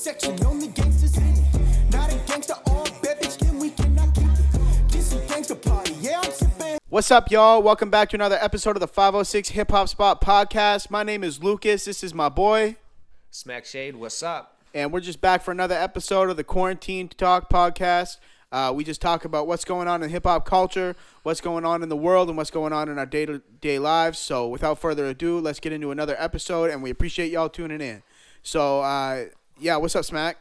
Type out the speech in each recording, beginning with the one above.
section, only gangsters in it. Not a gangster or a bad bitch, then we cannot keep it. This is gangster party, yeah, I'm sipping. What's up, y'all? Welcome back to another episode of the 506 Hip Hop Spot Podcast. My name is Lucas. This is my boy. Smack Shade, what's up? And we're just back for another episode of the Quarantine Talk Podcast. We just talk about what's going on in hip-hop culture, what's going on in the world, and what's going on in our day-to-day lives. So without further ado, let's get into another episode, and we appreciate y'all tuning in. So, yeah, what's up, Smak?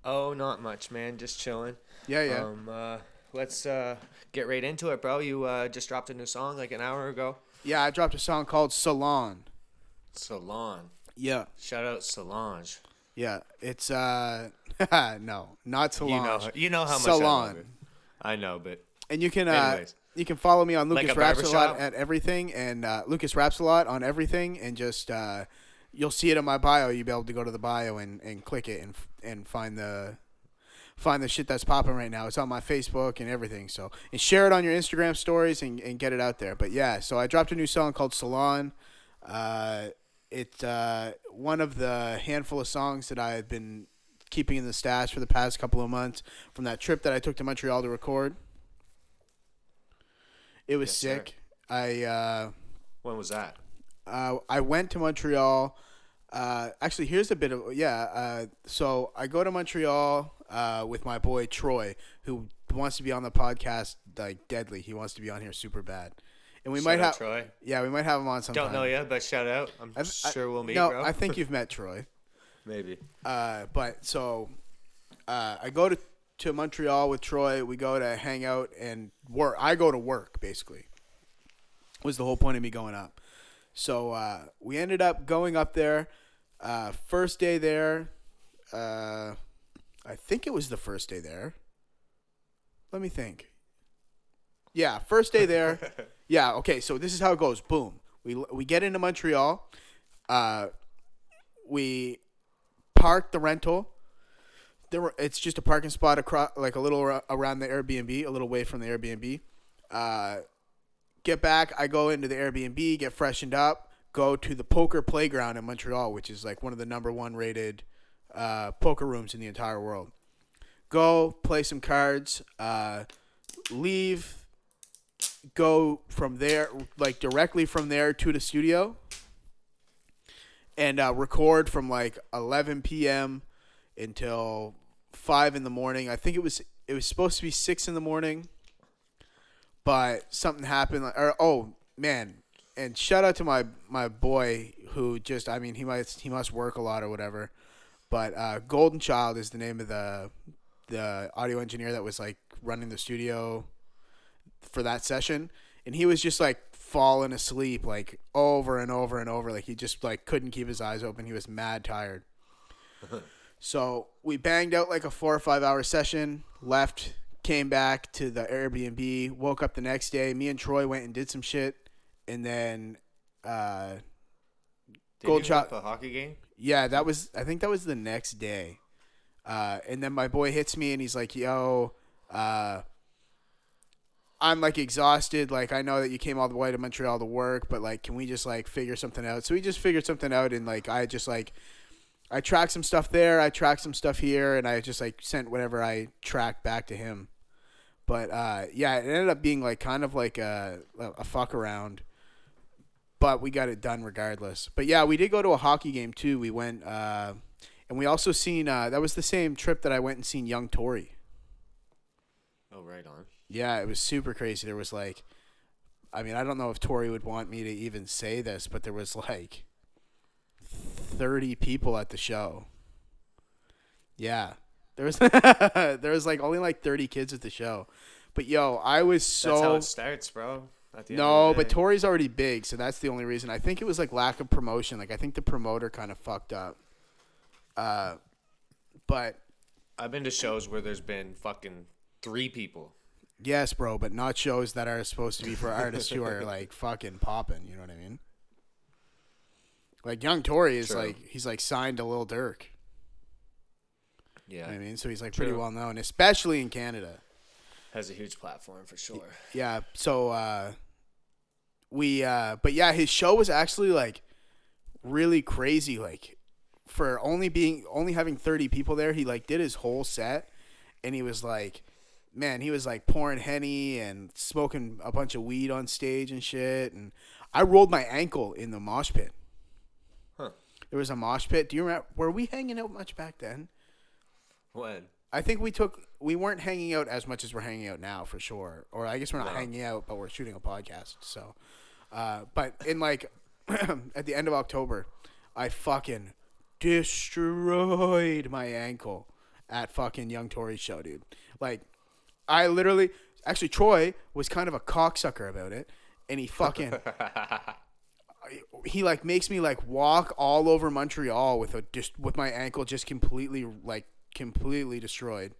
Oh, not much, man. Just chilling. Yeah. Let's get right into it, bro. You just dropped a new song like an hour ago. Yeah, I dropped a song called Salon. Salon. Yeah. Shout out Solange. Yeah, it's no, not Solange. You know how much Salon. I love it. I know, but and you can anyways. You can follow me on Like Lucas a Raps a lot barbershop? at everything, and Lucas Raps a lot on everything, and just you'll see it in my bio. You'll be able to go to the bio and click it and find the shit that's popping right now. It's on my Facebook and everything. So, and share it on your Instagram stories and get it out there. But yeah, so I dropped a new song called Salon. It's one of the handful of songs that I've been keeping in the stash for the past couple of months from that trip that I took to Montreal to record. It was sick. Sir. When was that? I went to Montreal. Actually, here's a bit of so I go to Montreal with my boy Troy, who wants to be on the podcast like deadly. He wants to be on here super bad, and we Shout might out have Troy. Yeah, we might have him on sometime. Don't know yet, but shout out. I'm sure we'll meet, no, bro. I think you've met Troy. Maybe. But so I go to Montreal with Troy. We go to hang out and work. I go to work, basically. Was the whole point of me going up. So we ended up going up there. First day there, I think it was the first day there. Let me think. Yeah, first day there. Yeah, okay, so this is how it goes. Boom. We get into Montreal. We park the rental. It's just a parking spot across, like a little around the Airbnb, a little away from the Airbnb. Get back. I go into the Airbnb, get freshened up, go to the poker playground in Montreal, which is like one of the number one rated poker rooms in the entire world. Go play some cards, leave, go from there, like directly from there to the studio, and record from like 11 p.m. until 5 in the morning. I think it was supposed to be 6 in the morning, but something happened. And shout out to my boy who just, I mean, he must work a lot or whatever, but Golden Child is the name of the audio engineer that was like running the studio for that session, and he was just like falling asleep like over and over and over, like he just like couldn't keep his eyes open. He was mad tired. So we banged out like a 4 or 5 hour session, left, came back to the Airbnb, woke up the next day. Me and Troy went and did some shit. And then, Did Gold you Shot. have a hockey game? Yeah, I think that was the next day. And then my boy hits me and he's like, yo, I'm like exhausted. Like, I know that you came all the way to Montreal to work, but like, can we just like figure something out? So we just figured something out. And like, I tracked some stuff there. I tracked some stuff here, and I just like sent whatever I tracked back to him. But yeah, it ended up being like kind of like a fuck around. But we got it done regardless. But yeah, we did go to a hockey game too. We went, and we also seen, that was the same trip that I went and seen young Tory. Oh, right on. Yeah, it was super crazy. There was like, I mean, I don't know if Tory would want me to even say this, but there was like 30 people at the show. Yeah. There was like only like 30 kids at the show. But yo, I was so... That's how it starts, bro. At the end No, of the but day. Tory's already big, so that's the only reason. I think it was like lack of promotion. Like I think the promoter kind of fucked up. But I've been to shows where there's been fucking 3 people. yes, bro, but not shows that are supposed to be for artists who are like fucking popping, you know what I mean? Like young Tory is True. like, he's like signed to Lil Durk. Yeah. You know what I mean? So he's like pretty True. well known, especially in Canada. Has a huge platform for sure. Yeah, so but yeah, his show was actually like really crazy. Like for only having 30 people there, he like did his whole set, and he was like, man, he was like pouring Henny and smoking a bunch of weed on stage and shit. And I rolled my ankle in the mosh pit. Huh. There was a mosh pit. Do you remember? Were we hanging out much back then? When? I think we weren't hanging out as much as we're hanging out now, for sure. Or I guess we're not hanging out, but we're shooting a podcast. So, but in like at the end of October, I fucking destroyed my ankle at fucking Young Tory's show, dude. Like, I literally, actually, Troy was kind of a cocksucker about it, and he fucking, he like makes me like walk all over Montreal with my ankle just completely destroyed.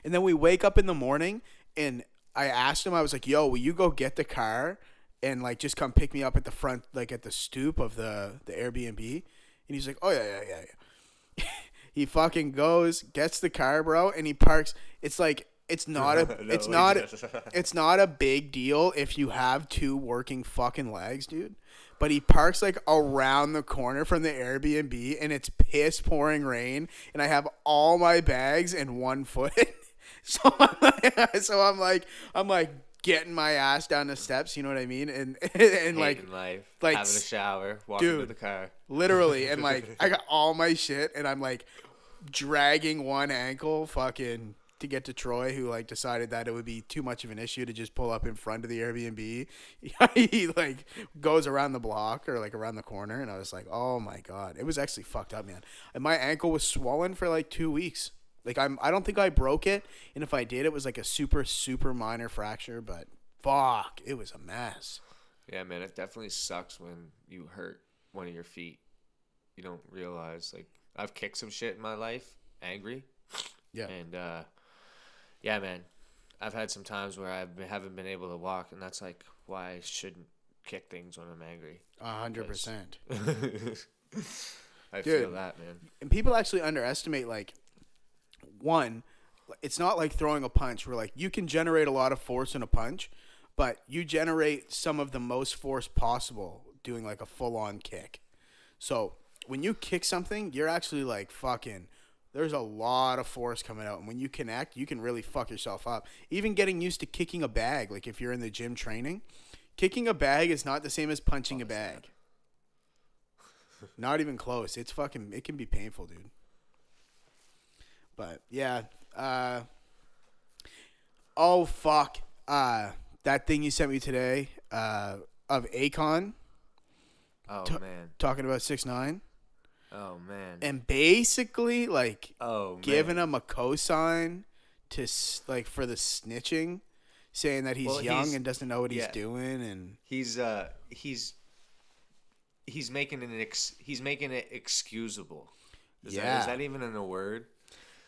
And then we wake up in the morning, and I asked him, I was like, yo, will you go get the car and like just come pick me up at the front, like at the stoop of the Airbnb? And he's like, oh yeah. He fucking goes, gets the car, bro, and he parks. It's like, it's not a big deal if you have two working fucking legs, dude. But he parks like around the corner from the Airbnb, and it's piss pouring rain, and I have all my bags in 1 foot. So I'm like getting my ass down the steps, you know what I mean? And like life, like having a shower, walking to the car. Literally, and like I got all my shit, and I'm like dragging one ankle fucking to get to Troy, who like decided that it would be too much of an issue to just pull up in front of the Airbnb. He like goes around the block or like around the corner, and I was like, oh my God, it was actually fucked up, man. And my ankle was swollen for like 2 weeks. Like I don't think I broke it, and if I did, it was like a super minor fracture. But fuck, it was a mess. Yeah, man, it definitely sucks when you hurt one of your feet. You don't realize. Like, I've kicked some shit in my life, angry. Yeah. And yeah, man, I've had some times where haven't been able to walk, and that's like why I shouldn't kick things when I'm angry. 100%. I feel that, man. And people actually underestimate, like, one, it's not like throwing a punch where like you can generate a lot of force in a punch, but you generate some of the most force possible doing like a full-on kick. So when you kick something, you're actually like fucking, there's a lot of force coming out, and when you connect, you can really fuck yourself up. Even getting used to kicking a bag, like if you're in the gym training, kicking a bag is not the same as punching a bag. Not even close. It can be painful, dude. But yeah, oh fuck, that thing you sent me today, of Akon. Oh man, talking about 6ix9ine. Oh man, and basically like, giving him a cosign to like for the snitching, saying that he's young and doesn't know what he's doing, and he's making it excusable. Is that even in a word?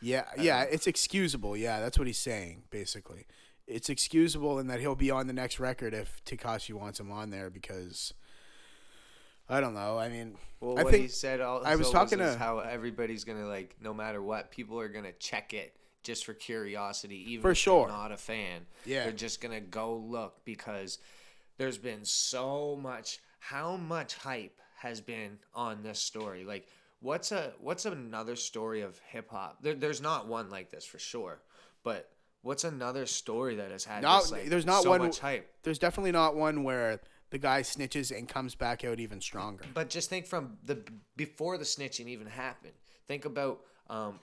Yeah, it's excusable. Yeah, that's what he's saying, basically. It's excusable in that he'll be on the next record if Tekashi wants him on there, because I don't know. I mean, I think he said I was talking to how everybody's going to, like, no matter what, people are going to check it just for curiosity, even if they're not a fan. Yeah. They're just going to go look, because there's been so much, how much hype has been on this story. Like, What's another story of hip hop? There's not one like this for sure, but what's another story that has had there's not so one, much hype? There's definitely not one where the guy snitches and comes back out even stronger. But just think from before the snitching even happened. Think about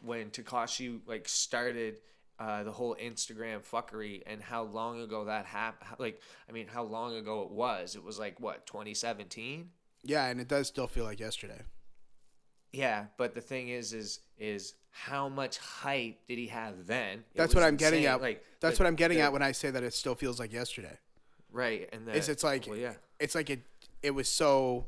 when Tekashi like started the whole Instagram fuckery and how long ago that happened. Like, I mean, how long ago it was? It was like what, 2017? Yeah, and it does still feel like yesterday. Yeah, but the thing is how much hype did he have then? That's what I'm getting at. Like, that's what I'm getting at when I say that it still feels like yesterday. Right, and it's like, it's like it was so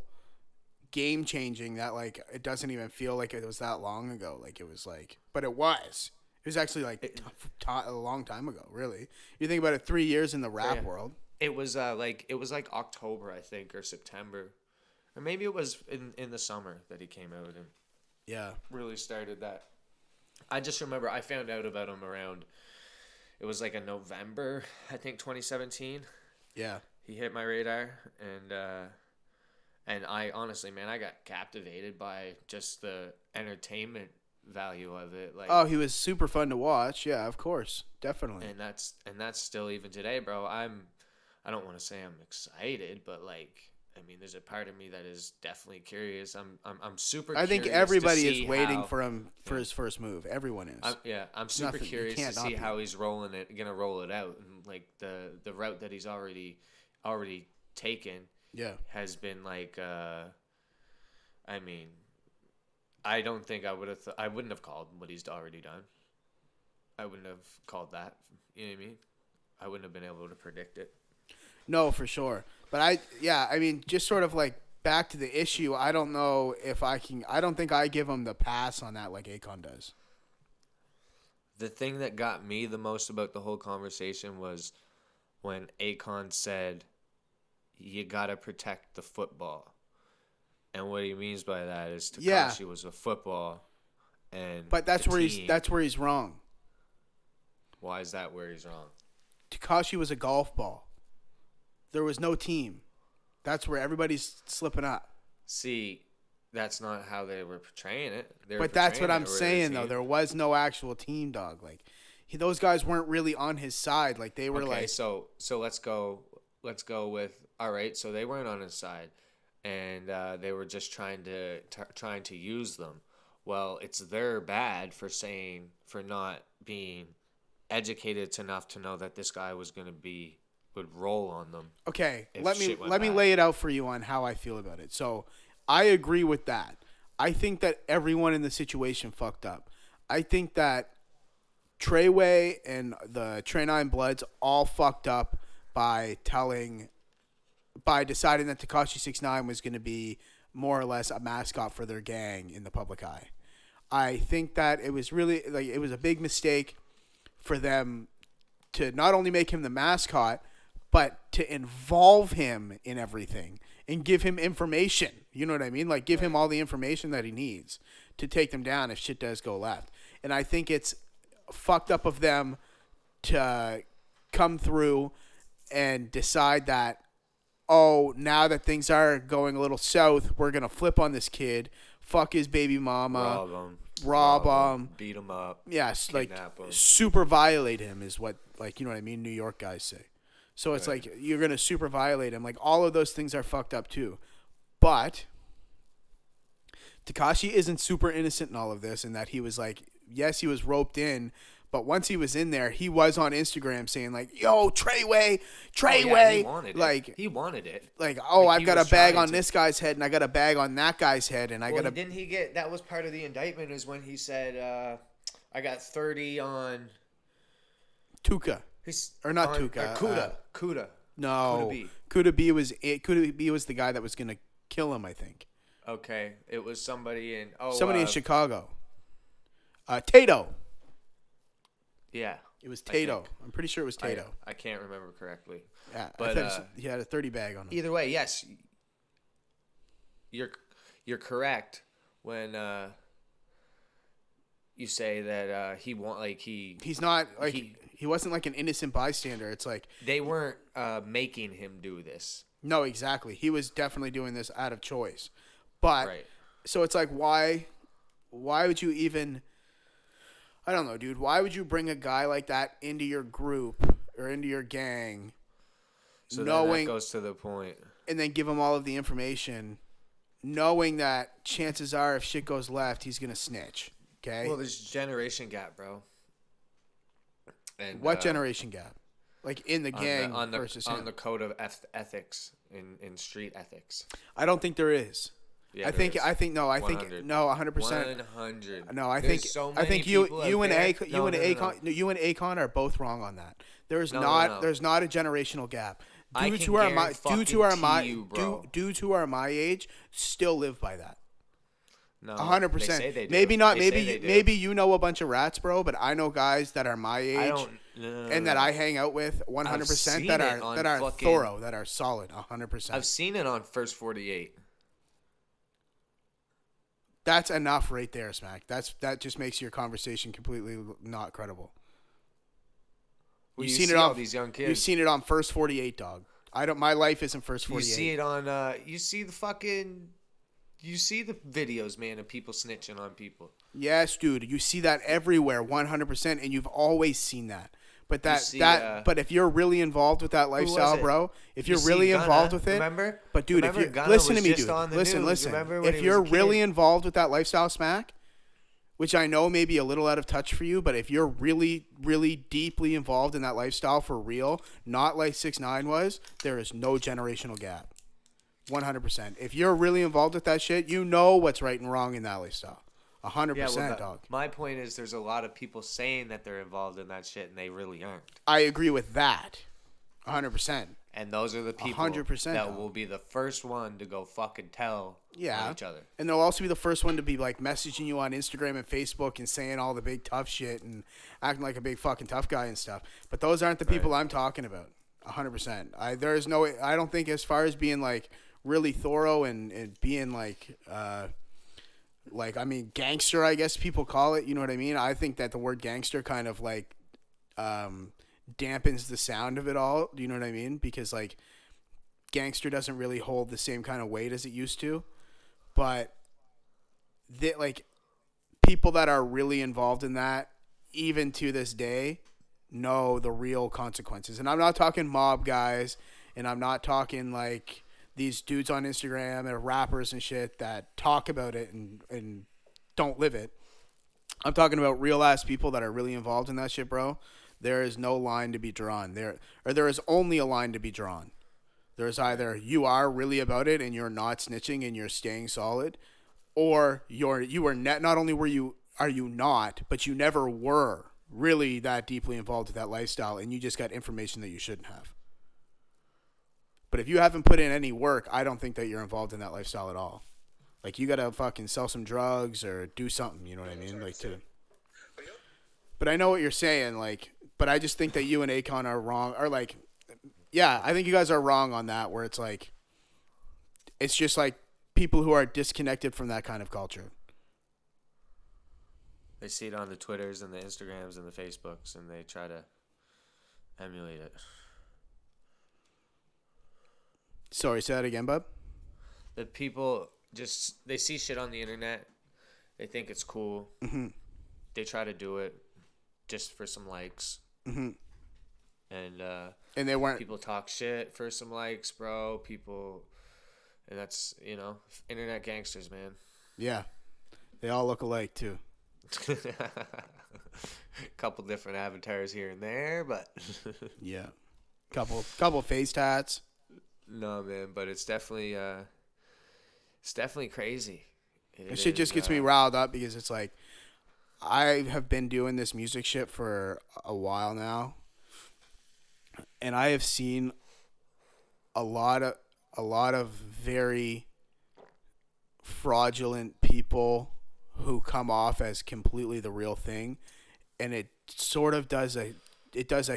game changing that like it doesn't even feel like it was that long ago. Like it was like, but it was. It was actually like a long time ago. Really, you think about it, 3 years in the rap world. It was like October, I think, or September. Or maybe it was in the summer that he came out and really started that. I just remember I found out about him around, it was like a November, I think 2017. Yeah. He hit my radar, And I honestly, man, I got captivated by just the entertainment value of it. Like, Oh, he was super fun to watch. Yeah, of course, definitely. and that's still even today, bro. I don't want to say I'm excited, but like, I mean, there's a part of me that is definitely curious. I'm super. I think curious everybody to is see waiting how, for him for his first move. Everyone is. I'm super Nothing- you curious to can't not see be. how he's gonna roll it out, and like the route that he's already taken Yeah. has been like, I mean, I don't think I would have. I wouldn't have called what he's already done. I wouldn't have called that. You know what I mean? I wouldn't have been able to predict it. No, for sure. But I mean, just sort of like back to the issue. I don't know if I can. I don't think I give him the pass on that like Akon does. The thing that got me the most about the whole conversation was when Akon said, "You gotta protect the football," and what he means by that is Tekashi was a football, and But that's where he's wrong. Why is that where he's wrong? Tekashi was a golf ball. There was no team. That's where everybody's slipping up. See, that's not how they were portraying it. But that's what I'm saying, though. There was no actual team, dog. Like, those guys weren't really on his side. Like, they were okay, like. So let's go with, all right. So they weren't on his side, and they were just trying to use them. Well, it's their bad for not being educated enough to know that this guy would roll on them. Okay, let me lay it out for you on how I feel about it. So, I agree with that. I think that everyone in the situation fucked up. I think that Treyway and the Trey 9 Bloods all fucked up by deciding that Tekashi 6ix9ine was going to be more or less a mascot for their gang in the public eye. I think that it was really it was a big mistake for them to not only make him the mascot, but to involve him in everything and give him information. You know what I mean? Like, give him all the information that he needs to take them down if shit does go left. And I think it's fucked up of them to come through and decide that, oh, now that things are going a little south, we're going to flip on this kid, fuck his baby mama, rob him, beat him up. Yes, like him. super violate him is what, like, you know what I mean? New York guys say. So it's like you're going to super violate him. Like, all of those things are fucked up too. But Tekashi isn't super innocent in all of this, in that he was like, yes, he was roped in, but once he was in there, he was on Instagram saying like, "Yo, Treyway, he wanted like it. He wanted it. Like, oh, I've got a bag on this guy's head, and I got a bag on that guy's head, and Didn't he get? That was part of the indictment, is when he said, "I got 30 on Tuka." Or not Tuka. Kuda. No. Kuda B was the guy that was gonna kill him, I think. Okay, it was somebody in in Chicago. Tato. Yeah. It was Tato. I'm pretty sure it was Tato. I can't remember correctly. Yeah, but he had a 30 bag on him. Either way, yes, you're correct when you say that he wasn't like an innocent bystander. It's like they weren't making him do this. No, exactly. He was definitely doing this out of choice. But so it's like, why would you even? I don't know, dude. Why would you bring a guy like that into your group or into your gang? So that goes to the point. And then give him all of the information, knowing that chances are, if shit goes left, he's gonna snitch. Okay. Well, there's generation gap, bro. And what generation gap? Like in the gang versus him? On the code of ethics in street ethics. I don't think there is. Yeah, I think 100%. No, I think you and Akon are both wrong on that. There's not a generational gap. Dudes who are my age still live by that. No, 100%. Maybe not. Maybe you know a bunch of rats, bro. But I know guys that are my age that I hang out with 100% that are thorough, that are solid 100%. I've seen it on First 48. That's enough right there, Smak. That just makes your conversation completely not credible. Well, you've seen it on these young kids. You've seen it on First 48, dog. My life isn't first 48. You see it on. You see the fucking. You see the videos, man, of people snitching on people. Yes, dude. You see that everywhere, 100%, and you've always seen that. But but if you're really involved with that lifestyle, bro, if you're really involved with it, remember? But dude, if you listen to me, dude, listen. If you're really involved with that lifestyle, Smak, which I know may be a little out of touch for you, but if you're really, really deeply involved in that lifestyle for real, not like 6ix9ine was, there is no generational gap. 100%. If you're really involved with that shit, you know what's right and wrong in that lifestyle. 100%, dog. My point is there's a lot of people saying that they're involved in that shit and they really aren't. I agree with that. 100%. And those are the people 100%, that dog. will be the first one to go fucking tell on each other. And they'll also be the first one to be like messaging you on Instagram and Facebook and saying all the big tough shit and acting like a big fucking tough guy and stuff. But those aren't the people I'm talking about. 100%. I don't think as far as being like really thorough and being like gangster, I guess people call it, you know what I mean? I think that the word gangster kind of like dampens the sound of it all, you know what I mean? Because like gangster doesn't really hold the same kind of weight as it used to. But like people that are really involved in that, even to this day, know the real consequences. And I'm not talking mob guys, and I'm not talking like these dudes on Instagram and rappers and shit that talk about it and don't live it. I'm talking about real ass people that are really involved in that shit, bro. There is no line to be drawn. There is only a line to be drawn. There's either you are really about it and you're not snitching and you're staying solid, or not only are you not, but you never were really that deeply involved with that lifestyle and you just got information that you shouldn't have. But if you haven't put in any work, I don't think that you're involved in that lifestyle at all. Like, you got to fucking sell some drugs or do something, you know what I mean? Like, but I know what you're saying, like, but I just think that you and Akon are wrong. Or, like, yeah, I think you guys are wrong on that, where it's like, it's just like people who are disconnected from that kind of culture. They see it on the Twitters and the Instagrams and the Facebooks, and they try to emulate it. Sorry, say that again, bub? The people they see shit on the internet. They think it's cool. Mm-hmm. They try to do it just for some likes. Mm-hmm. And they weren't. People talk shit for some likes, bro. And that's, internet gangsters, man. Yeah. They all look alike, too. Couple different avatars here and there, but yeah. Couple face tats. No, man, but it's definitely crazy. It shit just gets me riled up because it's like I have been doing this music shit for a while now, and I have seen a lot of very fraudulent people who come off as completely the real thing, and it sort of does a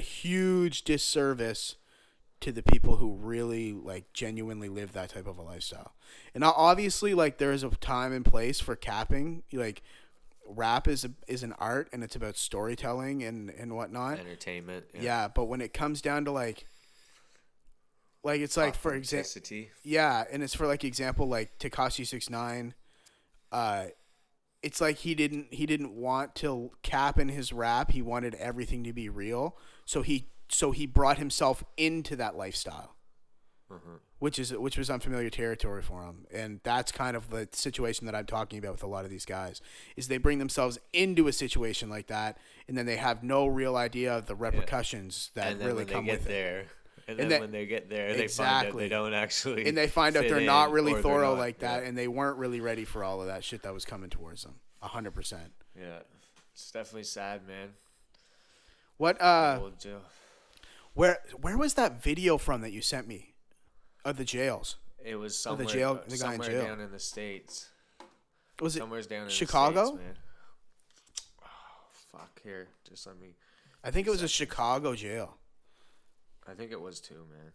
huge disservice to the people who really like genuinely live that type of a lifestyle. And now obviously like there is a time and place for capping. Like rap is an art and it's about storytelling and whatnot. Entertainment. Yeah, but when it comes down to like it's like for example, yeah, and it's for like example like Tekashi 6ix9ine, it's like he didn't want to cap in his rap. He wanted everything to be real. So he brought himself into that lifestyle, which was unfamiliar territory for him. And that's kind of the situation that I'm talking about with a lot of these guys, is they bring themselves into a situation like that, and then they have no real idea of the repercussions that really come with it. And then when they get there, they find out they don't actually. And they find out they're not really thorough like that, and they weren't really ready for all of that shit that was coming towards them. 100%. Yeah, it's definitely sad, man. What Where was that video from that you sent me of the jails? It was somewhere, the guy in jail down in the States. Was it somewhere down in Chicago? The States, man. Oh, fuck. Here, just let me. I think it was a Chicago jail. I think it was too, man.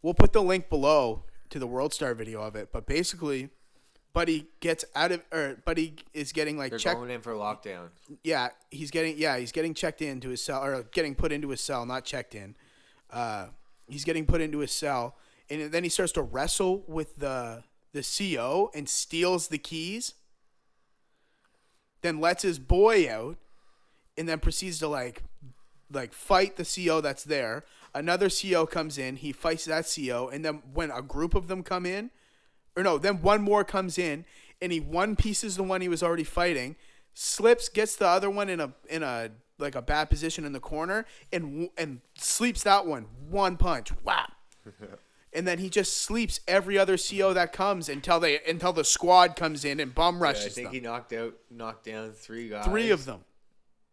We'll put the link below to the World Star video of it. But basically, Buddy is getting like They're going in for lockdown. Yeah, he's getting checked into his cell, or getting put into his cell, not checked in. He's getting put into his cell, and then he starts to wrestle with the CO and steals the keys. Then lets his boy out, and then proceeds to like fight the CO that's there. Another CO comes in, he fights that CO, and then when a group of them come in, then one more comes in, and he one pieces the one he was already fighting, slips, gets the other one in a like a bad position in the corner, and sleeps that one punch. Wow. And then he just sleeps every other CO that comes until the squad comes in and bum rushes them. I think he knocked down 3 guys. 3 of them.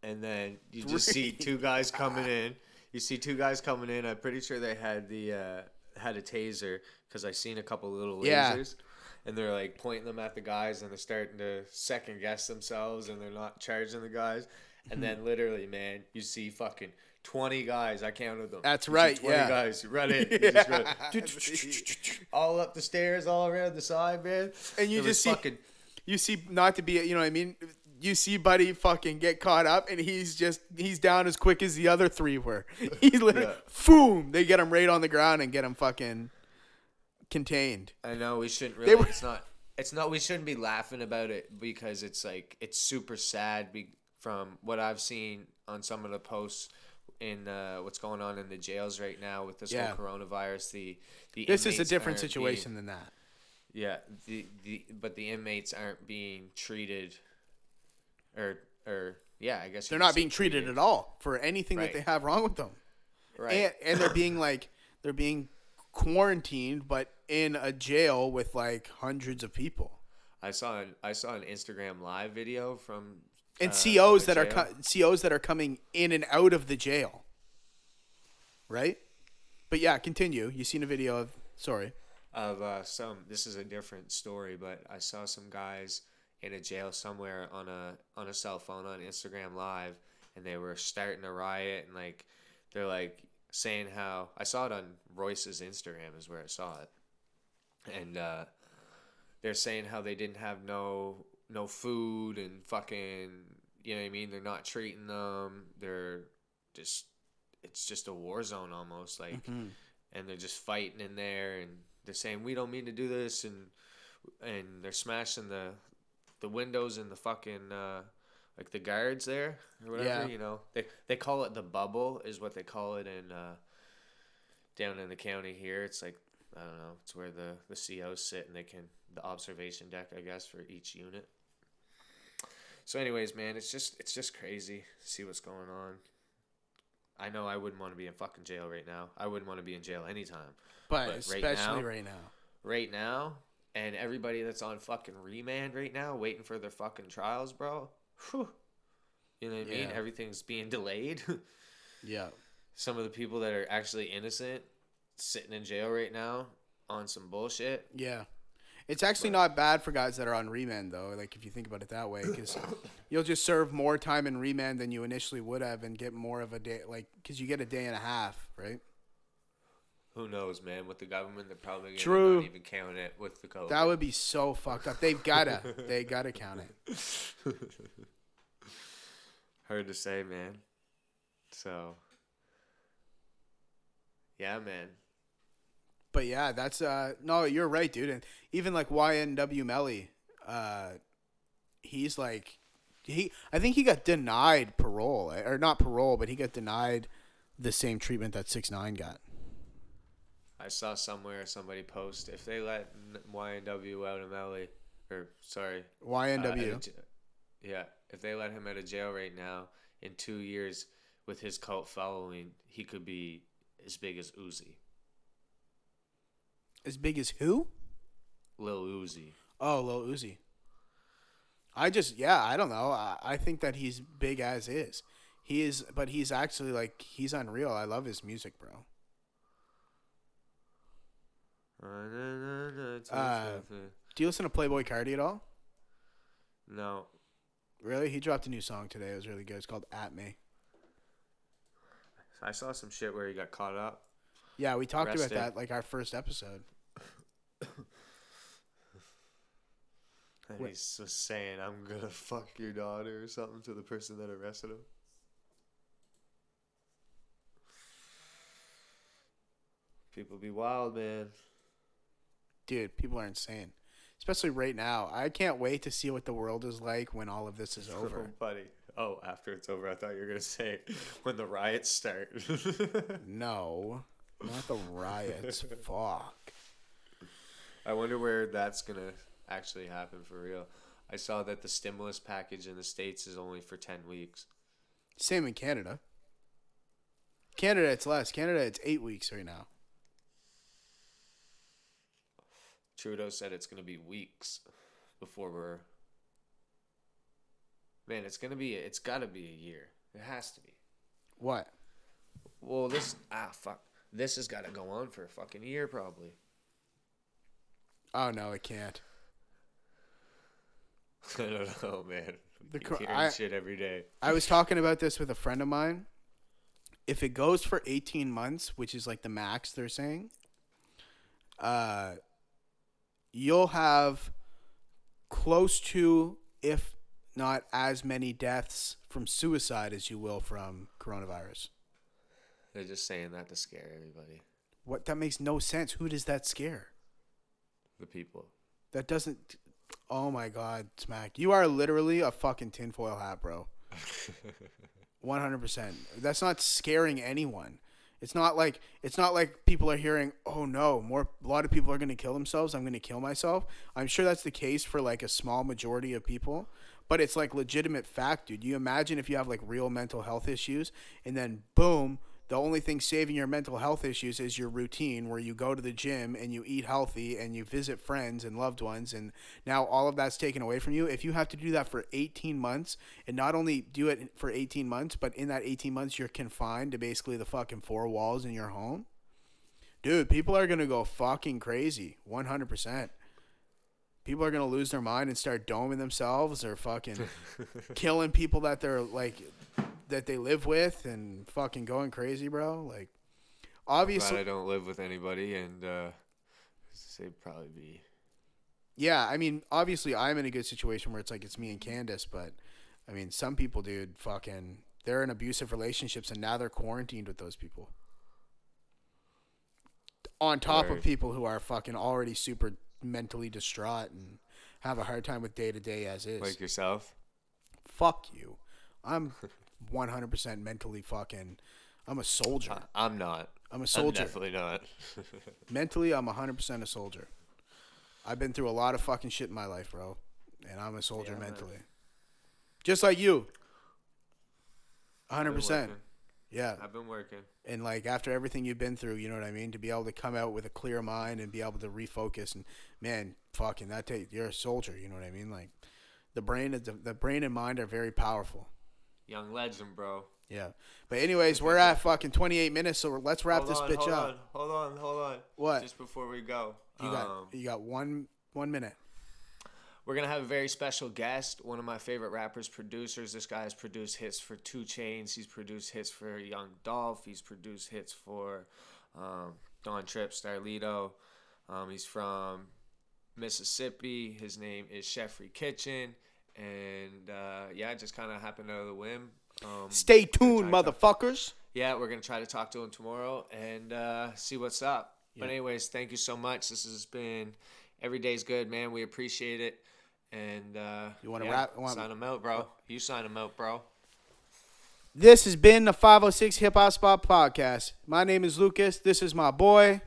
And then you just see 2 guys coming in. You see 2 guys coming in. I'm pretty sure they had had a taser, because I seen a couple little lasers. Yeah. And they're like pointing them at the guys, and they're starting to second guess themselves, and they're not charging the guys. And then literally, man, you see fucking 20 guys. I counted them. That's You right. see 20 guys. Run in. You just run. All up the stairs, all around the side, man. And you just see, you see, not to be, you know what I mean? You see Buddy fucking get caught up, and he's down as quick as the other 3 were. He's literally, boom, they get him right on the ground and get him fucking contained. I know we shouldn't really. It's not. We shouldn't be laughing about it, because it's like it's super sad. From what I've seen on some of the posts in what's going on in the jails right now with this whole coronavirus, this is a different situation than that. Yeah, but the inmates aren't being treated, or I guess they're not being treated at all for anything that they have wrong with them. Right, and they're being quarantined, but in a jail with like hundreds of people. I saw an Instagram live video from COs that are coming in and out of the jail, right? But yeah, continue. You seen a video of some. This is a different story, but I saw some guys in a jail somewhere on a cell phone on Instagram Live, and they were starting a riot, and like they're like saying how I saw it on Royce's Instagram is where I saw it, and they're saying how they didn't have no food and fucking, you know what I mean? They're not treating them. They're just, it's just a war zone almost, like, and they're just fighting in there, and they're saying we don't mean to do this, and they're smashing the windows and the fucking like the guards there or whatever. Yeah. You know, they call it the bubble is what they call it in down in the county here. It's like, I don't know, it's where the COs sit, and the observation deck, I guess, for each unit. So anyways, man, it's just crazy to see what's going on. I know I wouldn't want to be in fucking jail right now. I wouldn't want to be in jail anytime. But especially right now. Right now, and everybody that's on fucking remand right now, waiting for their fucking trials, bro. Whew. You know what I mean? Everything's being delayed. Yeah. Some of the people that are actually innocent sitting in jail right now on some bullshit. Yeah. It's actually not bad for guys that are on remand, though, like if you think about it that way, because you'll just serve more time in remand than you initially would have and get more of a day, like, because you get a day and a half, right? Who knows, man? With the government, they're probably going to not even count it with the COVID. That would be so fucked up. They gotta count it. Hard to say, man. So, yeah, man. But yeah, that's no, you're right, dude. And even like YNW Melly, he's like, I think he got denied parole, or not parole, but he got denied the same treatment that 6ix9ine got. I saw somewhere somebody post, if they let YNW out of Melly, or sorry, YNW, if they let him out of jail right now, in 2 years with his cult following, he could be as big as Uzi. As big as who? Lil Uzi. Oh, Lil Uzi. I don't know. I think that he's big as is. He is, but he's actually like, he's unreal. I love his music, bro. Do you listen to Playboi Carti at all? No. Really? He dropped a new song today. It was really good. It's called At Me. I saw some shit where he got caught up. Yeah, we talked about that like our first episode. And he's just saying, I'm going to fuck your daughter or something to the person that arrested him. People be wild, man. Dude, people are insane. Especially right now. I can't wait to see what the world is like when all of this is over. Oh, buddy. Oh, after it's over. I thought you were going to say when the riots start. No. Not the riots. Fuck. I wonder where that's going to actually happen for real. I saw that the stimulus package in the States is only for 10 weeks. Same in Canada. Canada, it's less. Canada, it's 8 weeks right now. Trudeau said it's going to be weeks before we're... Man, it's got to be a year. It has to be. What? Well, this has got to go on for a fucking year probably. Oh, no, it can't. I don't know, man. You're hearing shit every day. I was talking about this with a friend of mine. If it goes for 18 months, which is like the max they're saying, you'll have close to, if not as many deaths from suicide as you will from coronavirus. They're just saying that to scare everybody. What? That makes no sense. Who does that scare? The people. That doesn't... Oh my God, Smak. You are literally a fucking tinfoil hat, bro. 100%. That's not scaring anyone. It's not like people are hearing, oh no, a lot of people are going to kill themselves. I'm going to kill myself. I'm sure that's the case for like a small majority of people, but it's like legitimate fact, dude. You imagine if you have like real mental health issues and then boom, the only thing saving your mental health issues is your routine where you go to the gym and you eat healthy and you visit friends and loved ones, and now all of that's taken away from you. If you have to do that for 18 months and not only do it for 18 months, but in that 18 months you're confined to basically the fucking four walls in your home, dude, people are going to go fucking crazy. 100%. People are going to lose their mind and start doming themselves or fucking killing people that they're like... that they live with and fucking going crazy, bro. Like, obviously, I don't live with anybody, and they'd probably be. Yeah, I mean, obviously, I'm in a good situation where it's like it's me and Candace, but I mean, some people, dude, fucking, they're in abusive relationships, and now they're quarantined with those people. On top of people who are fucking already super mentally distraught and have a hard time with day to day as is. Like yourself. Fuck you. I'm 100% mentally fucking... I'm a soldier. I'm not. I'm a soldier. I'm definitely not. Mentally, I'm 100% a soldier. I've been through a lot of fucking shit in my life, bro. And I'm a soldier mentally. Man. Just like you. 100%. Yeah. I've been working. And like after everything you've been through, you know what I mean? To be able to come out with a clear mind and be able to refocus and man, fucking you're a soldier, you know what I mean? Like the brain and mind are very powerful. Young legend, bro. Yeah. But anyways, we're at fucking 28 minutes, so let's wrap this bitch up. Hold on. What? Just before we go. You got one minute. We're going to have a very special guest, one of my favorite rappers, producers. This guy has produced hits for 2 Chainz. He's produced hits for Young Dolph. He's produced hits for Don Tripp, Starlito. He's from Mississippi. His name is Chefrey Kitchen. And, it just kind of happened out of the whim. Stay tuned, motherfuckers. We're going to try to talk to him tomorrow and see what's up. Yeah. But anyways, thank you so much. This has been Every Day's Good, man. We appreciate it. And you want to wrap? Sign them out, bro. You sign them out, bro. This has been the 506 Hip Hop Spot Podcast. My name is Lucas. This is my boy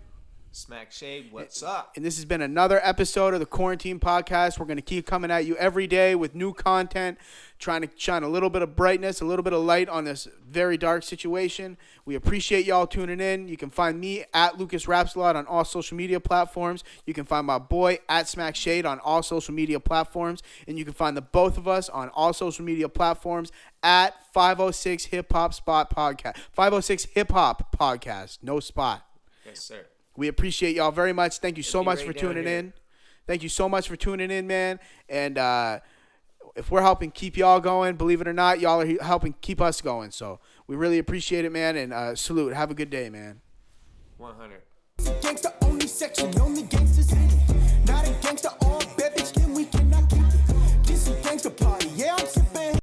Smak Shade. What's up? And this has been another episode of the Quarantine Podcast. We're going to keep coming at you every day with new content, trying to shine a little bit of brightness, a little bit of light on this very dark situation. We appreciate y'all tuning in. You can find me at Lucas Rapslot on all social media platforms. You can find my boy at Smak Shade on all social media platforms. And you can find the both of us on all social media platforms at 506 Hip Hop Spot Podcast. 506 Hip Hop Podcast. No spot. Yes, sir. We appreciate y'all very much. Thank you so much for tuning in. Thank you so much for tuning in, man. And if we're helping keep y'all going, believe it or not, y'all are helping keep us going. So we really appreciate it, man. And salute. Have a good day, man. 100. Gangsta only section, only gangsters in it. Not a gangsta all bad bitch, then we cannot keep it. This is gangsta party, yeah, I'm sipping.